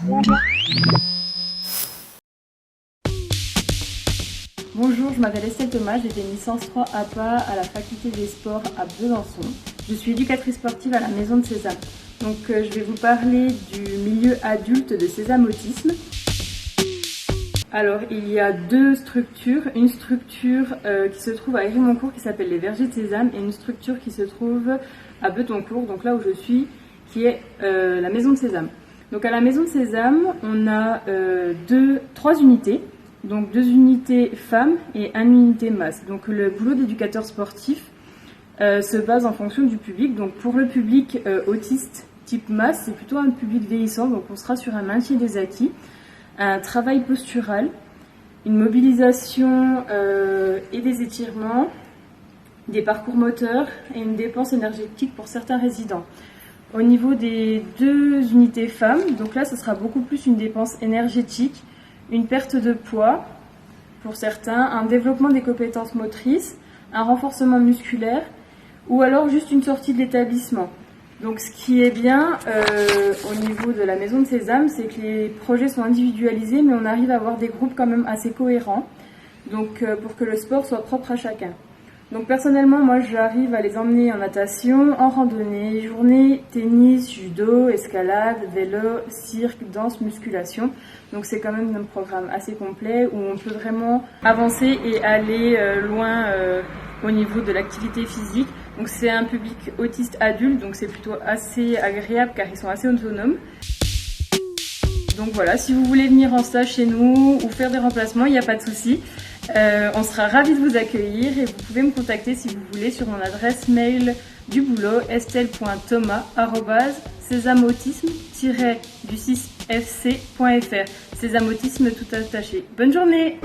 Bonjour, je m'appelle Estelle Thomas, j'ai fait une licence 3 APA à la faculté des sports à Besançon. Je suis éducatrice sportive à la Maison de Sésame. Donc je vais vous parler du milieu adulte de Sésame Autisme. Alors il y a deux structures, une structure qui se trouve à Hérimoncourt qui s'appelle les Vergers de Sésame et une structure qui se trouve à Betoncourt, donc là où je suis, qui est la Maison de Sésame. Donc à la Maison de Sésame, on a trois unités. Donc 2 unités femmes et 1 unité masse. Donc le boulot d'éducateur sportif se base en fonction du public. Donc pour le public autiste type masse, c'est plutôt un public vieillissant. Donc on sera sur un maintien des acquis, un travail postural, une mobilisation et des étirements, des parcours moteurs et une dépense énergétique pour certains résidents. Au niveau des 2 unités femmes, donc là ce sera beaucoup plus une dépense énergétique, une perte de poids pour certains, un développement des compétences motrices, un renforcement musculaire ou alors juste une sortie de l'établissement. Donc ce qui est bien au niveau de la Maison de Sésame, c'est que les projets sont individualisés mais on arrive à avoir des groupes quand même assez cohérents, donc pour que le sport soit propre à chacun. Donc personnellement, moi j'arrive à les emmener en natation, en randonnée, journée, tennis, judo, escalade, vélo, cirque, danse, musculation. Donc c'est quand même un programme assez complet où on peut vraiment avancer et aller loin au niveau de l'activité physique. Donc c'est un public autiste adulte, donc c'est plutôt assez agréable car ils sont assez autonomes. Donc voilà, si vous voulez venir en stage chez nous ou faire des remplacements, il n'y a pas de souci. On sera ravis de vous accueillir et vous pouvez me contacter si vous voulez sur mon adresse mail du boulot estelle.thomas@sesameautisme-du6fc.fr. Sésame Autisme tout attaché. Bonne journée!